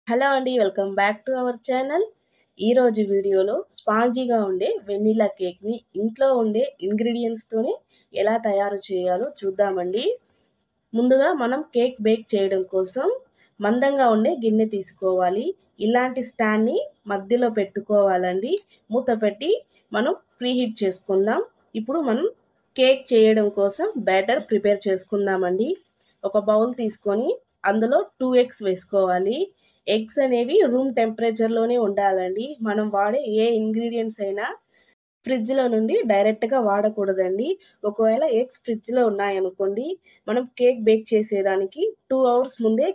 Hello అండి, welcome back to our channel. ఈరోజు వీడియోలో స్పాంజీగా ఉండే వెన్నీలా కేక్ని ఇంట్లో ఉండే ఇంగ్రీడియంట్స్తోనే ఎలా తయారు చేయాలో చూద్దామండి. ముందుగా మనం కేక్ బేక్ చేయడం కోసం మందంగా ఉండే గిన్నె తీసుకోవాలి. ఇలాంటి స్టాండ్ని మధ్యలో పెట్టుకోవాలండి. మూత పెట్టి మనం ప్రీహీట్ చేసుకుందాం. ఇప్పుడు మనం కేక్ చేయడం కోసం బ్యాటర్ ప్రిపేర్ చేసుకుందామండి. ఒక బౌల్ తీసుకొని అందులో 2 ఎగ్స్ వేసుకోవాలి. ఎగ్స్ అనేవి రూమ్ టెంపరేచర్లోనే ఉండాలండి. మనం వాడే ఏ ఇంగ్రీడియంట్స్ అయినా ఫ్రిడ్జ్లో నుండి డైరెక్ట్గా వాడకూడదండి. ఒకవేళ ఎగ్స్ ఫ్రిడ్జ్లో ఉన్నాయనుకోండి, మనం కేక్ బేక్ చేసేదానికి 2 అవర్స్ ముందే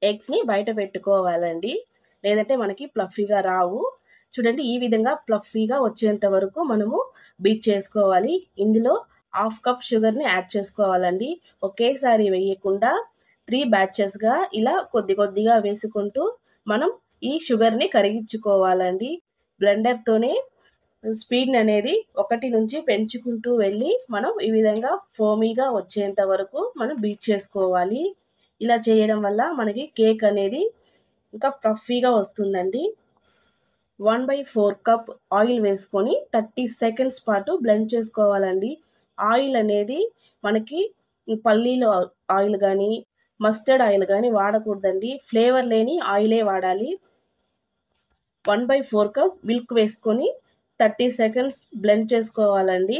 ఎగ్స్ని బయట పెట్టుకోవాలండి. లేదంటే మనకి ప్లఫీగా రావు. చూడండి, ఈ విధంగా ప్లఫీగా వచ్చేంత వరకు మనము బీట్ చేసుకోవాలి. ఇందులో హాఫ్ కప్ షుగర్ని యాడ్ చేసుకోవాలండి. ఒకేసారి వేయకుండా 3 బ్యాచెస్గా ఇలా కొద్ది కొద్దిగా వేసుకుంటూ మనం ఈ షుగర్ని కరిగించుకోవాలండి. బ్లెండర్తోనే స్పీడ్ అనేది 1 నుంచి పెంచుకుంటూ వెళ్ళి మనం ఈ విధంగా ఫోమీగా వచ్చేంత వరకు మనం బీట్ చేసుకోవాలి. ఇలా చేయడం వల్ల మనకి కేక్ అనేది ఇంకా ఫ్లఫీగా వస్తుందండి. 1/4 కప్ ఆయిల్ వేసుకొని 30 సెకండ్స్ పాటు బ్లెండ్ చేసుకోవాలండి. ఆయిల్ అనేది మనకి పల్లీలో ఆయిల్ కానీ మస్టర్డ్ ఆయిల్ కానీ వాడకూడదండి. ఫ్లేవర్ లేని ఆయిలే వాడాలి. 1/4 కప్ మిల్క్ వేసుకొని 30 సెకండ్స్ బ్లెండ్ చేసుకోవాలండి.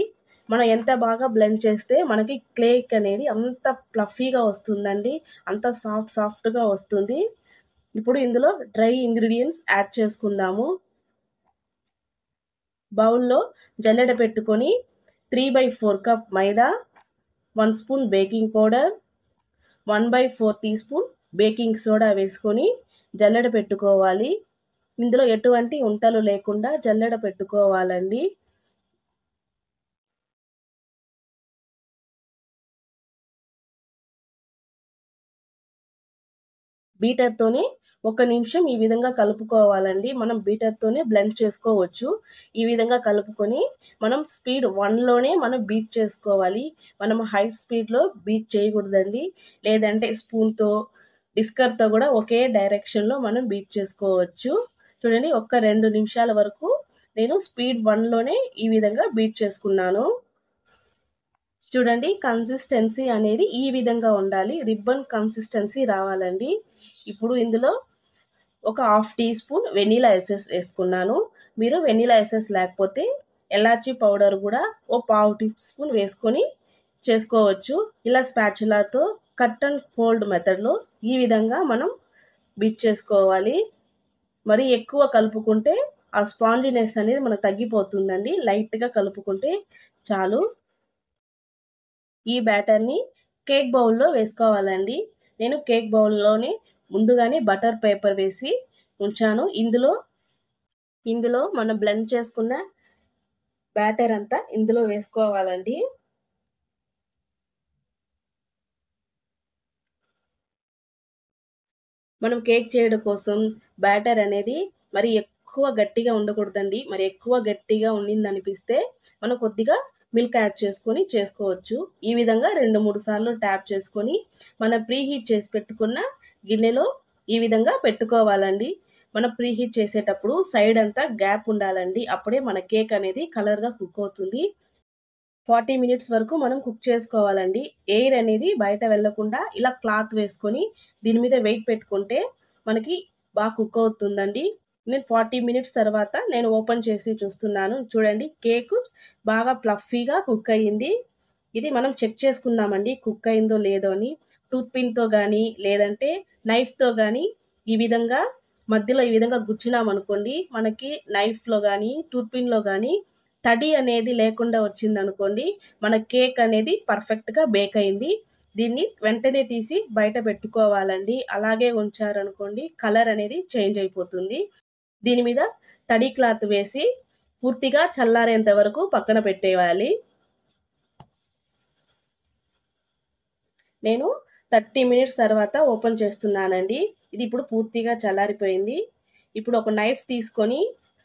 మనం ఎంత బాగా బ్లెండ్ చేస్తే మనకి కేక్ అనేది అంత ఫ్లఫీగా వస్తుందండి. అంత సాఫ్ట్గా వస్తుంది. ఇప్పుడు ఇందులో డ్రై ఇంగ్రీడియంట్స్ యాడ్ చేసుకుందాము. బౌల్లో జల్లెడ పెట్టుకొని 3/4 cup maida, 1 spoon baking powder, 1/4 teaspoon baking soda వేసుకొని జల్లెడ పెట్టుకోవాలి. ఇందులో ఎటువంటి ఉంటలు లేకుండా జల్లెడ పెట్టుకోవాలండి. బీటర్తోనే 1 నిమిషం ఈ విధంగా కలుపుకోవాలండి. మనం బీటర్తోనే బ్లెండ్ చేసుకోవచ్చు. ఈ విధంగా కలుపుకొని మనం స్పీడ్ 1లోనే మనం బీట్ చేసుకోవాలి. మనం హై స్పీడ్లో బీట్ చేయకూడదండి. లేదంటే స్పూన్తో విస్కర్తో కూడా ఒకే డైరెక్షన్లో మనం బీట్ చేసుకోవచ్చు. చూడండి, 2 నిమిషాల వరకు నేను స్పీడ్ 1లోనే ఈ విధంగా బీట్ చేసుకున్నాను. చూడండి, కన్సిస్టెన్సీ అనేది ఈ విధంగా ఉండాలి. రిబ్బన్ కన్సిస్టెన్సీ రావాలండి. ఇప్పుడు ఇందులో ఒక half teaspoon vanilla essence వేసుకున్నాను. మీరు వెనీలా ఎసెన్స్ లేకపోతే ఎలాచీ పౌడర్ కూడా ఓ పావు టీ స్పూన్ వేసుకొని చేసుకోవచ్చు. ఇలా స్పాచులాతో కట్ అండ్ ఫోల్డ్ మెథడ్లో ఈ విధంగా మనం బీట్ చేసుకోవాలి. మరి ఎక్కువ కలుపుకుంటే ఆ స్పాంజినెస్ అనేది మనకు తగ్గిపోతుందండి. లైట్గా కలుపుకుంటే చాలు. ఈ బ్యాటర్ని కేక్ బౌల్లో వేసుకోవాలండి. నేను కేక్ బౌల్లోనే ముందుగానే బటర్ పేపర్ వేసి ఉంచాను. ఇందులో మనం బ్లెండ్ చేసుకున్న బ్యాటర్ అంతా ఇందులో వేసుకోవాలండి. మనం కేక్ చేయడం కోసం బ్యాటర్ అనేది మరి ఎక్కువ గట్టిగా ఉండకూడదండి. మరి ఎక్కువ గట్టిగా ఉండిందనిపిస్తే మనం కొద్దిగా మిల్క్ యాడ్ చేసుకొని చేసుకోవచ్చు. ఈ విధంగా 2-3 సార్లు ట్యాప్ చేసుకొని మనం ప్రీహీట్ చేసి పెట్టుకున్న గిన్నెలో ఈ విధంగా పెట్టుకోవాలండి. మనం ప్రీహీట్ చేసేటప్పుడు సైడ్ అంతా గ్యాప్ ఉండాలండి. అప్పుడే మన కేక్ అనేది కలర్గా కుక్ అవుతుంది. 40 మినిట్స్ వరకు మనం కుక్ చేసుకోవాలండి. ఎయిర్ అనేది బయట వెళ్ళకుండా ఇలా క్లాత్ వేసుకొని దీని మీద వెయిట్ పెట్టుకుంటే మనకి బాగా కుక్ అవుతుందండి. నేను 40 మినిట్స్ తర్వాత నేను ఓపెన్ చేసి చూస్తున్నాను. చూడండి, కేక్ బాగా ఫ్లఫీగా కుక్ అయ్యింది. ఇది మనం చెక్ చేసుకుందామండి కుక్ అయిందో లేదో అని. టూత్ పిన్తో కానీ లేదంటే నైఫ్తో కానీ ఈ విధంగా మధ్యలో ఈ విధంగా గుచ్చినామనుకోండి, మనకి నైఫ్లో కానీ టూత్ పిన్లో కానీ తడి అనేది లేకుండా వచ్చిందనుకోండి, మన కేక్ అనేది పర్ఫెక్ట్గా బేక్ అయింది. దీన్ని వెంటనే తీసి బయట పెట్టుకోవాలండి. అలాగే ఉంచారనుకోండి, కలర్ అనేది చేంజ్ అయిపోతుంది. దీని మీద తడి క్లాత్ వేసి పూర్తిగా చల్లారేంత వరకు పక్కన పెట్టేయాలి. నేను 30 మినిట్స్ తర్వాత ఓపెన్ చేస్తున్నానండి. ఇది ఇప్పుడు పూర్తిగా చల్లారిపోయింది. ఇప్పుడు ఒక నైఫ్ తీసుకొని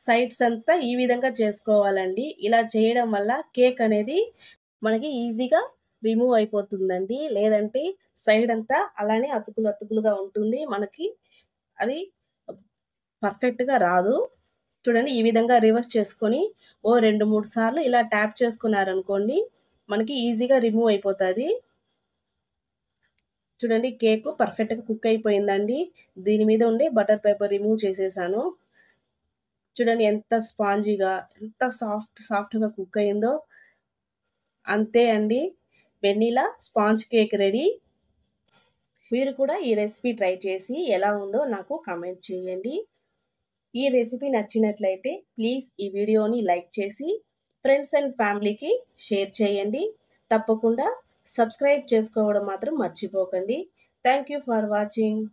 సైడ్స్ అంతా ఈ విధంగా చేసుకోవాలండి. ఇలా చేయడం వల్ల కేక్ అనేది మనకి ఈజీగా రిమూవ్ అయిపోతుందండి. లేదంటే సైడ్ అంతా అలానే అతుకులుగా ఉంటుంది. మనకి అది పర్ఫెక్ట్‌గా రాదు. చూడండి ఈ విధంగా రివర్స్ చేసుకొని ఓ 2, 3 సార్లు ఇలా ట్యాప్ చేసుకున్నారనుకోండి మనకి ఈజీగా రిమూవ్ అయిపోతది. చూడండి కేకు పర్ఫెక్ట్‌గా కుక్ అయిపోయిందండి. దీని మీద ఉండే బటర్ పేపర్ రిమూవ్ చేసేసాను. చూడండి ఎంత స్పాంజీగా, ఎంత సాఫ్ట్‌గా కుక్ అయిందో. అంతే అండి. Vanilla sponge cake ready. మీరు కూడా ఈ రెసిపీ ట్రై చేసి ఎలా ఉందో నాకు కామెంట్ చేయండి. ఈ రెసిపీ నచ్చినట్లయితే ప్లీజ్ ఈ వీడియోని లైక్ చేసి ఫ్రెండ్స్ అండ్ ఫ్యామిలీకి షేర్ చేయండి. తప్పకుండా సబ్స్క్రైబ్ చేసుకోవడం మాత్రం మర్చిపోకండి. Thank you for watching.